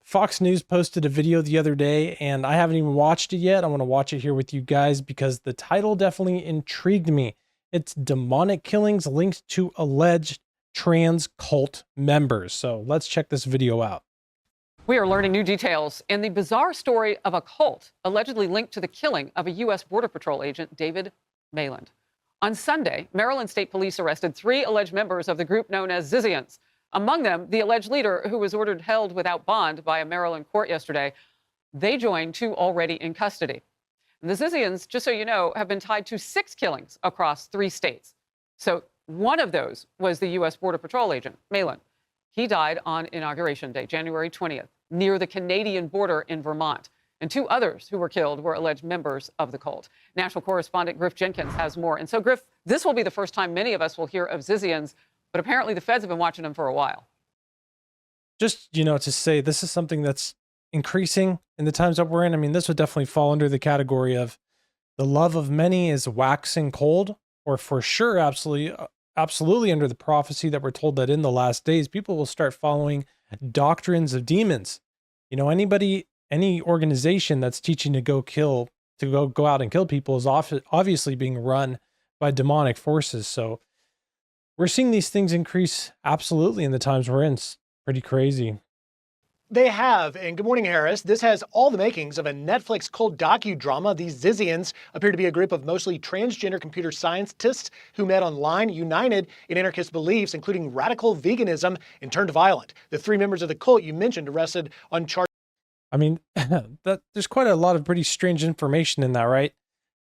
Fox News posted a video the other day, and I haven't even watched it yet. I want to watch it here with you guys because the title definitely intrigued me. It's Demonic Killings Linked to Alleged Trans Cult Members. So let's check this video out. We are learning new details in the bizarre story of a cult allegedly linked to the killing of a U.S. Border Patrol agent, David Maland. On Sunday, Maryland State Police arrested 3 alleged members of the group known as Zizians. Among them, the alleged leader, who was ordered held without bond by a Maryland court yesterday. They joined 2 already in custody. And the Zizians, just so you know, have been tied to 6 killings across 3 states. So one of those was the U.S. Border Patrol agent, Maland. He died on Inauguration Day, January 20th, near the Canadian border in Vermont. And 2 others who were killed were alleged members of the cult. National correspondent Griff Jenkins has more. And so, Griff, this will be the first time many of us will hear of Zizians, but apparently the feds have been watching them for a while. Just, to say this is something that's increasing in the times that we're in. I mean, this would definitely fall under the category of the love of many is waxing cold, or for sure, absolutely under the prophecy that we're told that in the last days, people will start following doctrines of demons. Any organization that's teaching to go out and kill people is obviously being run by demonic forces. So we're seeing these things increase absolutely in the times we're in. It's pretty crazy. They have, and good morning, Harris. This has all the makings of a Netflix cult docudrama. These Zizians appear to be a group of mostly transgender computer scientists who met online, united in anarchist beliefs, including radical veganism, and turned violent. The 3 members of the cult you mentioned arrested on charges. I mean, there's quite a lot of pretty strange information in that, right?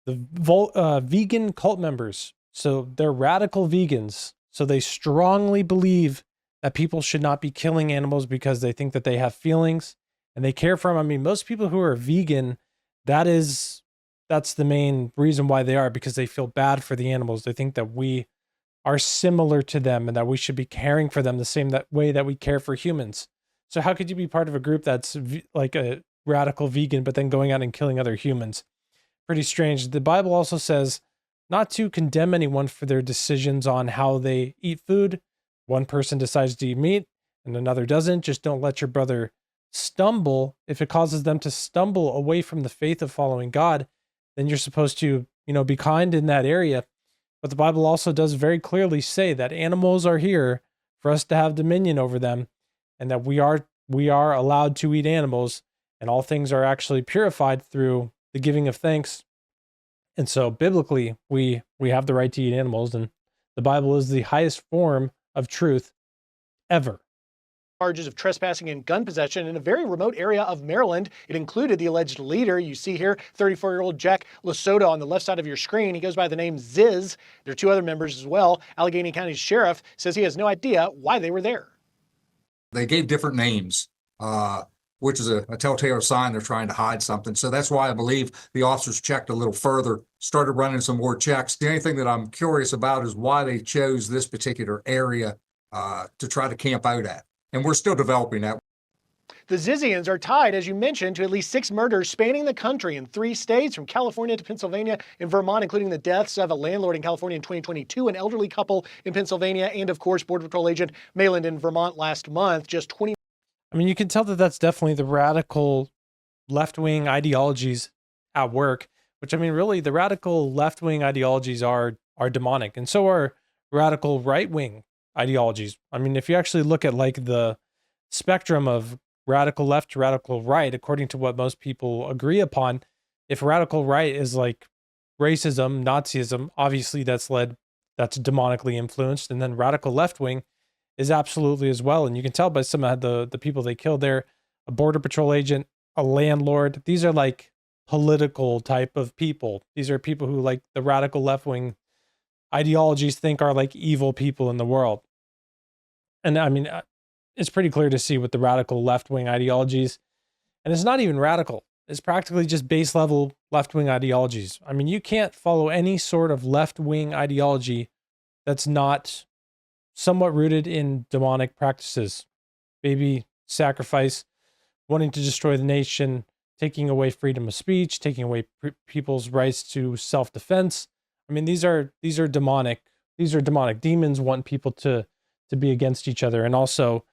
The vegan cult members, so they're radical vegans. So they strongly believe that people should not be killing animals because they think that they have feelings and they care for them. I mean, most people who are vegan, that's the main reason why they are, because they feel bad for the animals. They think that we are similar to them and that we should be caring for them the same way that we care for humans. So how could you be part of a group that's like a radical vegan, but then going out and killing other humans? Pretty strange. The Bible also says not to condemn anyone for their decisions on how they eat food. One person decides to eat meat and another doesn't. Just don't let your brother stumble. If it causes them to stumble away from the faith of following God, then you're supposed to, be kind in that area. But the Bible also does very clearly say that animals are here for us to have dominion over them, and that we are allowed to eat animals, and all things are actually purified through the giving of thanks. And so biblically, we have the right to eat animals, and the Bible is the highest form of truth ever. Charges of trespassing and gun possession in a very remote area of Maryland. It included the alleged leader. You see here, 34-year-old Jack Lasota on the left side of your screen. He goes by the name Ziz. There are 2 other members as well. Allegheny County Sheriff says he has no idea why they were there. They gave different names, which is a telltale sign they're trying to hide something. So that's why I believe the officers checked a little further, started running some more checks. The only thing that I'm curious about is why they chose this particular area to try to camp out at. And we're still developing that. The Zizians are tied, as you mentioned, to at least 6 murders spanning the country in 3 states, from California to Pennsylvania and Vermont, including the deaths of a landlord in California in 2022, an elderly couple in Pennsylvania, and of course, Border Patrol agent Maland in Vermont last month. Just 20. I mean, you can tell that that's definitely the radical left-wing ideologies at work, which, I mean, really the radical left-wing ideologies are demonic, and so are radical right-wing ideologies. I mean, if you actually look at like the spectrum of radical left to radical right, according to what most people agree upon, if radical right is like racism, Nazism, obviously that's demonically influenced, and then radical left wing is absolutely as well. And you can tell by some of the people they killed there, a Border Patrol agent, a landlord. These are like political type of people. These are people who, like, the radical left wing ideologies think are like evil people in the world. And I mean, it's pretty clear to see with the radical left-wing ideologies, and it's not even radical. It's practically just base level left-wing ideologies. I mean, you can't follow any sort of left-wing ideology that's not somewhat rooted in demonic practices. Baby sacrifice, wanting to destroy the nation, taking away freedom of speech, taking away people's rights to self-defense. I mean, these are demonic. These are demonic. Demons want people to be against each other, and also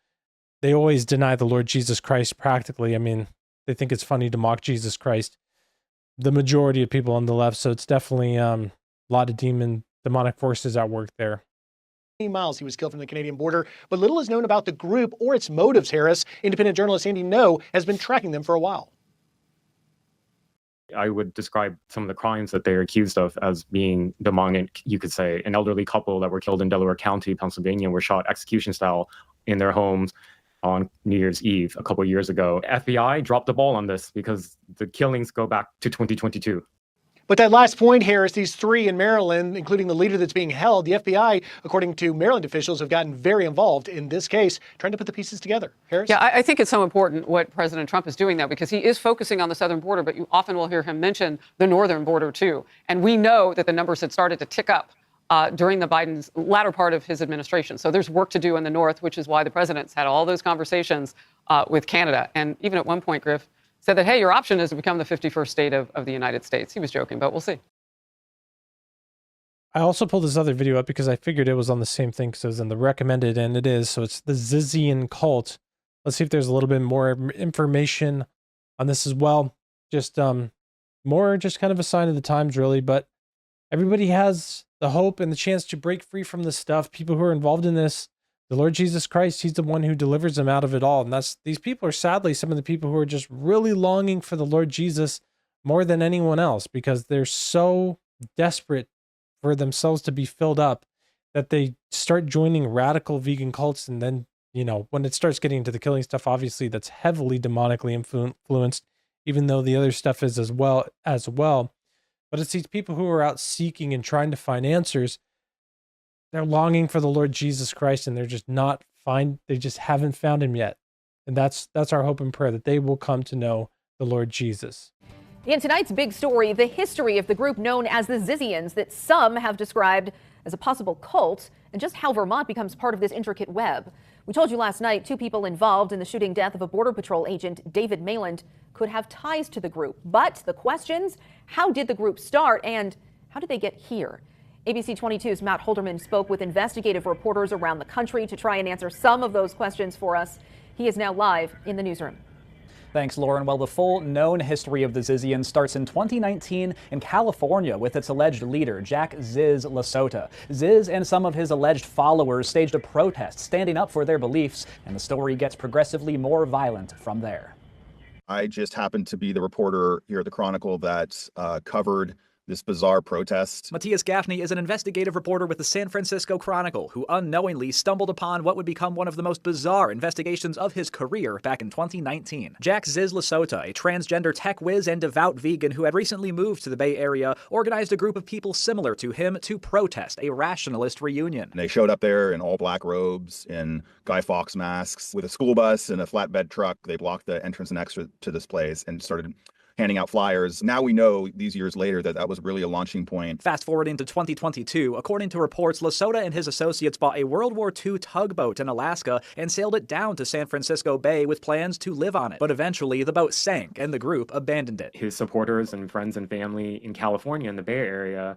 they always deny the Lord Jesus Christ practically. I mean, they think it's funny to mock Jesus Christ. The majority of people on the left, so it's definitely a lot of demonic forces at work there. Miles he was killed from the Canadian border, but little is known about the group or its motives, Harris. Independent journalist Andy No has been tracking them for a while. I would describe some of the crimes that they're accused of as being demonic. You could say an elderly couple that were killed in Delaware County, Pennsylvania, were shot execution style in their homes on New Year's Eve a couple of years ago. FBI dropped the ball on this because the killings go back to 2022. But that last point, Harris, these three in Maryland, including the leader that's being held, the FBI, according to Maryland officials, have gotten very involved in this case, trying to put the pieces together. Harris? Yeah, I think it's so important what President Trump is doing now, because he is focusing on the southern border, but you often will hear him mention the northern border too. And we know that the numbers had started to tick up during the Biden's latter part of his administration. So there's work to do in the north, which is why the president's had all those conversations with Canada. And even at one point, Griff said that, hey, your option is to become the 51st state of the United States. He was joking, but we'll see. I also pulled this other video up because I figured it was on the same thing, because it was in the recommended, and it is. So it's the Zizian cult. Let's see if there's a little bit more information on this as well. Just more just kind of a sign of the times, really. But everybody has the hope and the chance to break free from this stuff. People who are involved in this, the Lord Jesus Christ, he's the one who delivers them out of it all. And these people are sadly some of the people who are just really longing for the Lord Jesus more than anyone else, because they're so desperate for themselves to be filled up that they start joining radical vegan cults. And then, you know, when it starts getting into the killing stuff, obviously that's heavily demonically influenced, even though the other stuff is as well. But it's these people who are out seeking and trying to find answers. They're longing for the Lord Jesus Christ, and they're just they just haven't found him yet. And that's our hope and prayer, that they will come to know the Lord Jesus. In tonight's big story, the history of the group known as the Zizians that some have described as a possible cult, and just how Vermont becomes part of this intricate web. We told you last night 2 people involved in the shooting death of a Border Patrol agent, David Mayland, could have ties to the group. But the questions, how did the group start, and how did they get here? ABC 22's Matt Holderman spoke with investigative reporters around the country to try and answer some of those questions for us. He is now live in the newsroom. Thanks, Lauren. Well, the full known history of the Zizians starts in 2019 in California with its alleged leader, Jack Ziz Lasota. Ziz and some of his alleged followers staged a protest standing up for their beliefs, and the story gets progressively more violent from there. I just happened to be the reporter here at the Chronicle that covered this bizarre protest. Matthias Gaffney is an investigative reporter with the San Francisco Chronicle who unknowingly stumbled upon what would become one of the most bizarre investigations of his career back in 2019. Jack Ziz Lasota, a transgender tech whiz and devout vegan who had recently moved to the Bay Area, organized a group of people similar to him to protest a rationalist reunion. They showed up there in all black robes, in Guy Fawkes masks, with a school bus and a flatbed truck. They blocked the entrance and exit to this place and started handing out flyers. Now we know, these years later, that was really a launching point. Fast forwarding to 2022, according to reports, Lasota and his associates bought a World War II tugboat in Alaska and sailed it down to San Francisco Bay with plans to live on it. But eventually, the boat sank and the group abandoned it. His supporters and friends and family in California in the Bay Area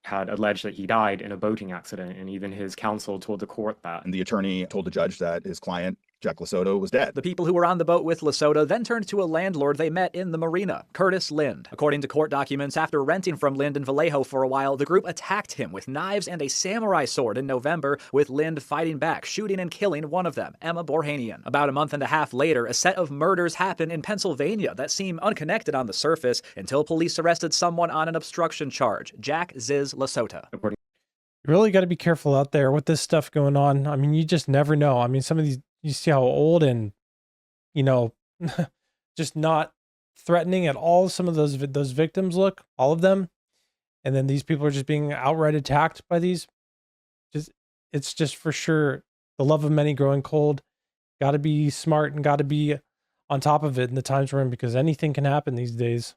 had alleged that he died in a boating accident, and even his counsel told the court that. And the attorney told the judge that his client, Jack Lasota, was dead. The people who were on the boat with Lasota then turned to a landlord they met in the marina, Curtis Lind. According to court documents, after renting from Lind in Vallejo for a while, the group attacked him with knives and a samurai sword in November, with Lind fighting back, shooting and killing one of them, Emma Borhanian. About a month and a half later, a set of murders happened in Pennsylvania that seem unconnected on the surface until police arrested someone on an obstruction charge, Jack Ziz Lasota. You really got to be careful out there with this stuff going on. I mean, you just never know. I mean, some of these, you see how old and, you know, just not threatening at all some of those victims look, all of them. And then these people are just being outright attacked by these. It's just for sure the love of many growing cold. Got to be smart and got to be on top of it in the times we're in, because anything can happen these days.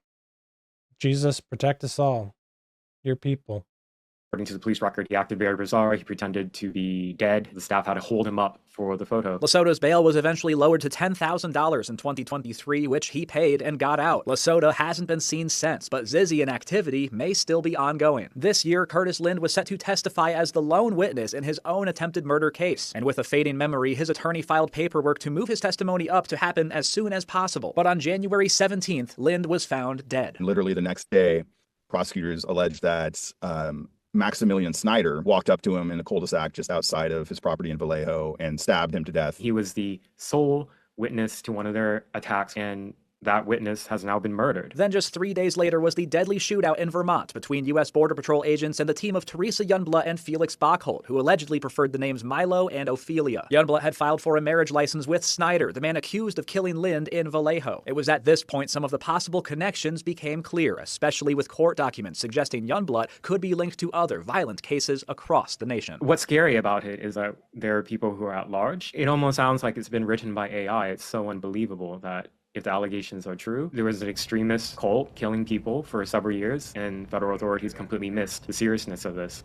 Jesus, protect us all, your people. According to the police record, he acted very bizarre. He pretended to be dead. The staff had to hold him up for the photo. Lesoto's bail was eventually lowered to $10,000 in 2023, which he paid and got out. Lesoto hasn't been seen since, but Zizian activity may still be ongoing. This year, Curtis Lind was set to testify as the lone witness in his own attempted murder case. And with a fading memory, his attorney filed paperwork to move his testimony up to happen as soon as possible. But on January 17th, Lind was found dead. Literally the next day, prosecutors alleged that Maximilian Snyder walked up to him in a cul-de-sac just outside of his property in Vallejo and stabbed him to death. He was the sole witness to one of their attacks, and that witness has now been murdered. Then just 3 days later was the deadly shootout in Vermont between U.S. Border Patrol agents and the team of Teresa Youngblood and Felix Bockholt, who allegedly preferred the names Milo and Ophelia. Youngblood had filed for a marriage license with Snyder, the man accused of killing Lind in Vallejo. It was at this point some of the possible connections became clear, especially with court documents suggesting Youngblood could be linked to other violent cases across the nation. What's scary about it is that there are people who are at large. It almost sounds like it's been written by AI. It's so unbelievable that if the allegations are true, there was an extremist cult killing people for several years, and federal authorities completely missed the seriousness of this.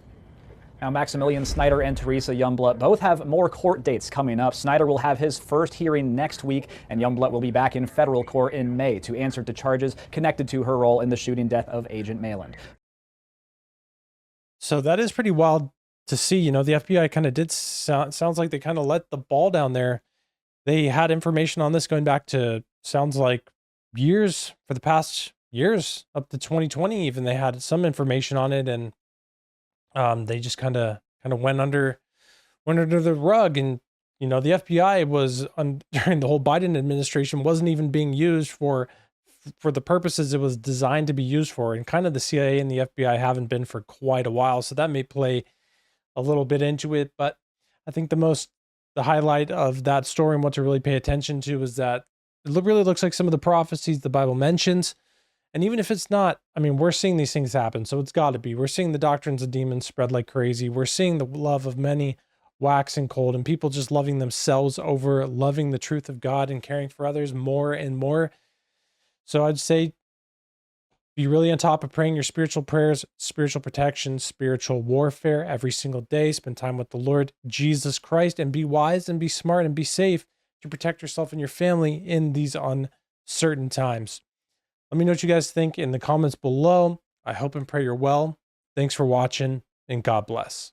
Now, Maximilian Snyder and Teresa Youngblood both have more court dates coming up. Snyder will have his first hearing next week, and Youngblood will be back in federal court in May to answer to charges connected to her role in the shooting death of Agent Mayland. So that is pretty wild to see. You know, the FBI kind of did sounds like they kind of let the ball down there. They had information on this going back to, sounds like, years, for the past years, up to 2020 even. They had some information on it, and they just kind of went under the rug. And you know, the FBI was during the whole Biden administration wasn't even being used for the purposes it was designed to be used for, and kind of the CIA and the FBI haven't been for quite a while, so that may play a little bit into it. But I think the highlight of that story and what to really pay attention to is that it really looks like some of the prophecies the Bible mentions. And even if it's not, I mean, we're seeing these things happen, so it's got to be. We're seeing the doctrines of demons spread like crazy. We're seeing the love of many waxing cold, and people just loving themselves over loving the truth of God and caring for others more and more. So I'd say be really on top of praying your spiritual prayers, spiritual protection, spiritual warfare every single day. Spend time with the Lord Jesus Christ, and be wise and be smart and be safe to protect yourself and your family in these uncertain times. Let me know what you guys think in the comments below. I hope and pray you're well. Thanks for watching, and God bless.